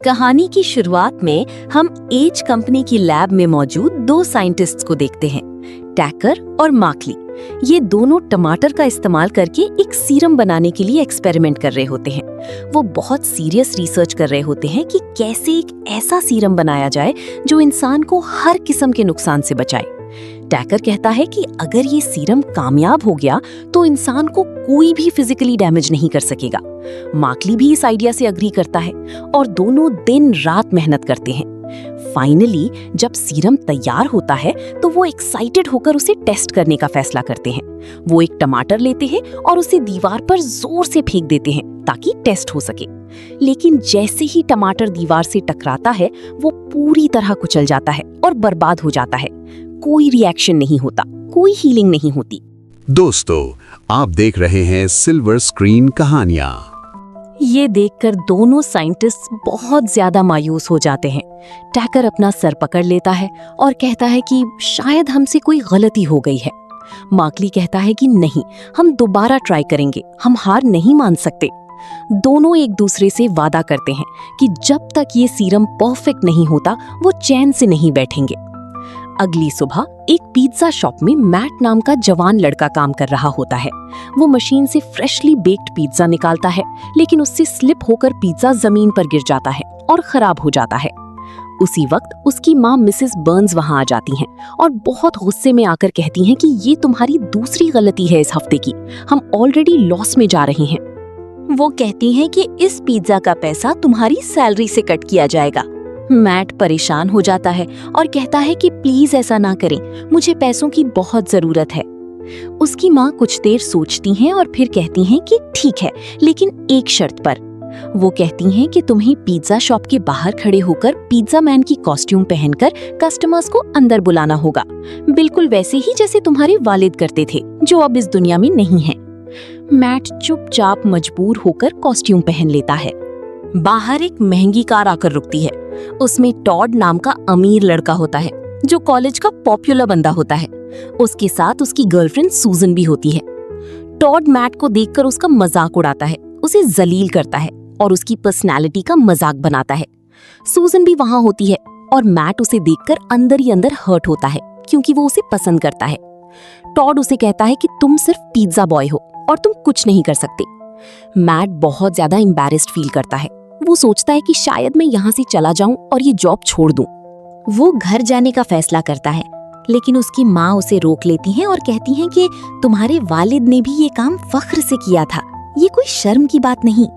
कहानी की शुरुआत में हम एज कंपनी की लैब में मौजूद दो साइंटिस्ट्स को देखते हैं, टैकर और मार्कली। ये दोनों टमाटर का इस्तेमाल करके एक सीरम बनाने के लिए एक्सपेरिमेंट कर रहे होते हैं। वो बहुत सीरियस रिसर्च कर रहे होते हैं कि कैसे एक ऐसा सीरम बनाया जाए जो इंसान को हर किस्म के नुकसान से बचाए। टैकर कहता है कि अगर ये सीरम कामयाब हो गया तो इंसान को कोई भी फिजिकली डैमेज नहीं कर सकेगा। मार्कली भी इस आइडिया से अग्री करता है और दोनों दिन रात मेहनत करते हैं। फाइनली जब सीरम तैयार होता है तो वो एक्साइटेड होकर उसे टेस्ट करने का फैसला करते हैं। वो एक टमाटर लेते हैं और उसे दीवार पर जोर से फेंक देते हैं ताकि टेस्ट हो सके। लेकिन जैसे ही टमाटर दीवार से टकराता है वो पूरी तरह कुचल जाता है और बर्बाद हो जाता है। कोई रिएक्शन नहीं होता, कोई हीलिंग नहीं होती। दोस्तों, आप देख रहे हैं सिल्वर स्क्रीन कहानियां। ये देखकर दोनों साइंटिस्ट बहुत ज्यादा मायूस हो जाते हैं। टैकर अपना सर पकड़ लेता है और कहता है कि शायद हमसे कोई गलती हो गई है। मार्कली कहता है कि नहीं, हम दोबारा ट्राई करेंगे, हम हार नहीं मान सकते। दोनों एक दूसरे से वादा करते हैं कि जब तक ये सीरम परफेक्ट नहीं होता वो चैन से नहीं बैठेंगे। अगली सुबह एक पिज्जा शॉप में मैट नाम का जवान लड़का काम कर रहा होता है। वो मशीन से फ्रेशली बेक्ड पिज्जा निकालता है, लेकिन उससे स्लिप होकर पिज्जा जमीन पर गिर जाता है और खराब हो जाता है। उसी वक्त उसकी माँ मिसेस बर्न्स वहां आ जाती हैं और बहुत गुस्से में आकर कहती हैं कि ये तुम्हारी दूसरी गलती है इस हफ्ते की, हम ऑलरेडी लॉस में जा रहे हैं। वो कहती हैं कि इस पिज्जा का पैसा तुम्हारी सैलरी से कट किया जाएगा। मैट परेशान हो जाता है और कहता है कि प्लीज ऐसा ना करें, मुझे पैसों की बहुत जरूरत है। उसकी माँ कुछ देर सोचती हैं और फिर कहती हैं कि ठीक है, लेकिन एक शर्त पर। वो कहती हैं कि तुम्हें पिज्जा शॉप के बाहर खड़े होकर पिज्जा मैन की कॉस्ट्यूम पहनकर कस्टमर्स को अंदर बुलाना होगा, बिल्कुल वैसे ही जैसे तुम्हारे वालिद करते थे, जो अब इस दुनिया में नहीं है। मैट चुपचाप मजबूर होकर कॉस्ट्यूम पहन लेता है। बाहर एक महंगी कार आकर रुकती है। उसमें टॉड नाम का अमीर लड़का होता है जो कॉलेज का पॉपुलर बंदा होता है। उसके साथ उसकी गर्लफ्रेंड सूजन भी होती है। टॉड मैट को देखकर उसका मजाक उड़ाता है, उसे जलील करता है और उसकी पर्सनैलिटी का मजाक बनाता है। सूजन भी वहां होती है और मैट उसे देखकर अंदर ही अंदर हर्ट होता है क्योंकि वो उसे पसंद करता है। टॉड उसे कहता है कि तुम सिर्फ पिज्जा बॉय हो और तुम कुछ नहीं कर सकते। मैट बहुत ज्यादा एम्बैरेस्ड फील करता है। वो सोचता है कि शायद मैं यहाँ से चला जाऊं और ये जॉब छोड़ दूं। वो घर जाने का फैसला करता है, लेकिन उसकी माँ उसे रोक लेती हैं और कहती हैं कि तुम्हारे वालिद ने भी ये काम फख्र से किया था, ये कोई शर्म की बात नहीं।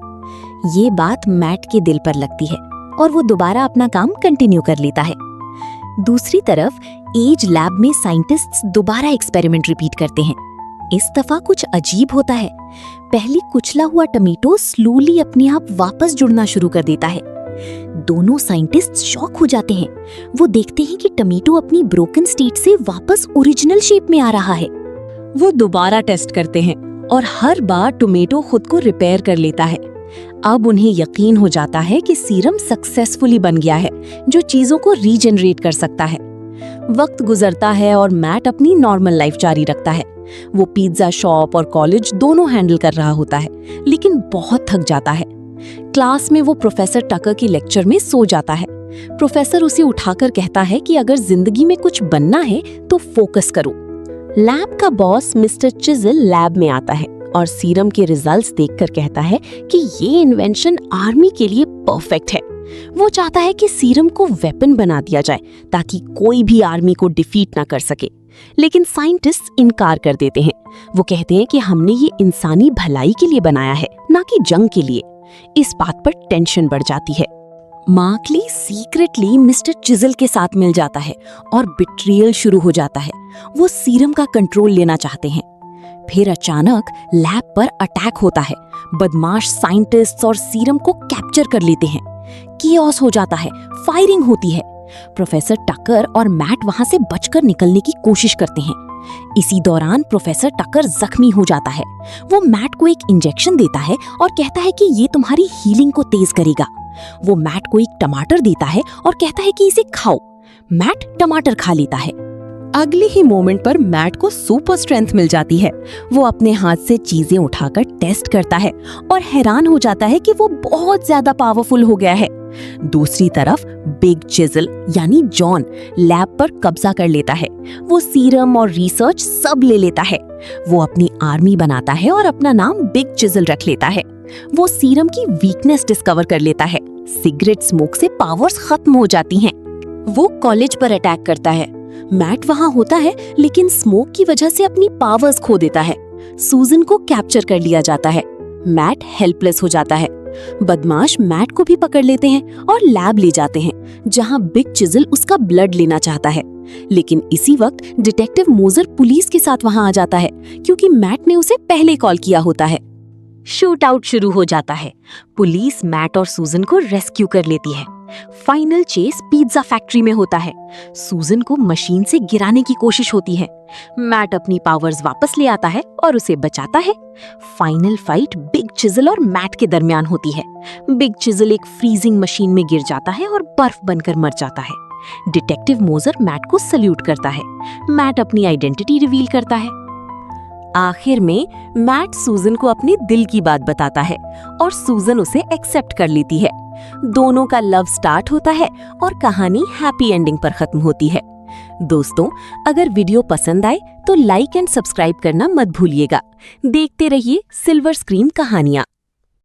ये बात मैट के दिल पर लगती है और वो दोबारा अपना काम कंटिन्यू कर लेता है। दूसरी तरफ एज लैब में साइंटिस्ट्स दोबारा एक्सपेरिमेंट रिपीट करते हैं। इस दफा कुछ अजीब होता है। पहले कुचला हुआ टमेटो स्लोली अपने आप वापस जुड़ना शुरू कर देता है। दोनों साइंटिस्ट शॉक हो जाते हैं। वो देखते हैं कि टमेटो अपनी ब्रोकन स्टेट से वापस ओरिजिनल शेप में आ रहा है। वो दोबारा टेस्ट करते हैं और हर बार टोमेटो खुद को रिपेयर कर लेता है। अब उन्हें यकीन हो जाता है कि सीरम सक्सेसफुली बन गया है जो चीजों को रीजनरेट कर सकता है। वक्त गुजरता है और मैट अपनी नॉर्मल लाइफ जारी रखता है। वो पिज्जा शॉप और कॉलेज दोनों हैंडल कर रहा होता है, लेकिन बहुत थक जाता है। क्लास में वो प्रोफेसर टकर की लेक्चर में सो जाता है। प्रोफेसर उसे उठाकर कहता है कि अगर जिंदगी में कुछ बनना है तो फोकस करो। लैब का बॉस मिस्टर चिजल लैब में आता है और सीरम के रिजल्ट्स देखकर कहता है कि ये इन्वेंशन आर्मी के लिए परफेक्ट है। वो चाहता है कि सीरम को वेपन बना दिया जाए ताकि कोई भी आर्मी को डिफीट ना कर सके, लेकिन साइंटिस्ट इनकार कर देते हैं। वो कहते हैं कि हमने ये इंसानी भलाई के लिए बनाया है, ना कि जंग के लिए। इस बात पर टेंशन बढ़ जाती है। मार्कली सीक्रेटली मिस्टर चिजल के साथ मिल जाता है और बिट्रियल शुरू हो जाता है। वो सीरम का कंट्रोल लेना चाहते हैं। फिर अचानक लैब पर अटैक होता है। बदमाश साइंटिस्ट्स और सीरम को कैप्चर कर लेते हैं। कियोस हो जाता है, फायरिंग होती है। प्रोफेसर टकर और मैट वहां से बचकर निकलने की कोशिश करते हैं। इसी दौरान प्रोफेसर टकर जख्मी हो जाता है। वो मैट को एक इंजेक्शन देता है और कहता है कि ये तुम्हारी हीलिंग को तेज करेगा। वो मैट को एक टमाटर देता है और कहता है कि इसे खाओ। मैट टमाटर खा लेता है। अगले ही मोमेंट पर मैट को सुपर स्ट्रेंथ मिल जाती है। वो अपने हाथ से चीजें उठाकर टेस्ट करता है और हैरान हो जाता है कि वो बहुत ज्यादा पावरफुल हो गया है। दूसरी तरफ बिग चिजल यानी जॉन लैब पर कब्जा कर लेता है। वो सीरम और रिसर्च सब ले लेता है। वो अपनी आर्मी बनाता है और अपना नाम बिग चिजल रख लेता है। वो सीरम की वीकनेस डिस्कवर कर लेता है। सिगरेट स्मोक से पावर्स खत्म हो जाती हैं। वो कॉलेज पर अटैक करता है। मैट वहां होता है लेकिन स्मोक की वजह से अपनी पावर्स खो देता है। सूजन को कैप्चर कर लिया जाता है। मैट हेल्पलेस हो जाता है। बदमाश मैट को भी पकड़ लेते हैं और लैब ले जाते हैं जहां बिग चिजल उसका ब्लड लेना चाहता है। लेकिन इसी वक्त डिटेक्टिव मोजर पुलिस के साथ वहां आ जाता है क्योंकि मैट ने उसे पहले कॉल किया होता है। शूट आउट शुरू हो जाता है। पुलिस मैट और सूजन को रेस्क्यू कर लेती है। फाइनल चेस पिज्जा फैक्ट्री में होता है। सूजन को मशीन से गिराने की कोशिश होती है। मैट अपनी पावर्स वापस ले आता है और उसे बचाता है। फाइनल फाइट बिग चिजल और मैट के दरमियान होती है। बिग चिजल एक फ्रीजिंग मशीन में गिर जाता है और बर्फ बनकर मर जाता है। डिटेक्टिव मोजर मैट को सल्यूट करता है। मैट अपनी आइडेंटिटी रिवील करता है। आखिर में मैट सूजन को अपने दिल की बात बताता है और सूजन उसे एक्सेप्ट कर लेती है। दोनों का लव स्टार्ट होता है और कहानी हैप्पी एंडिंग पर खत्म होती है। दोस्तों, अगर वीडियो पसंद आए तो लाइक एंड सब्सक्राइब करना मत भूलिएगा। देखते रहिए सिल्वर स्क्रीन कहानियां।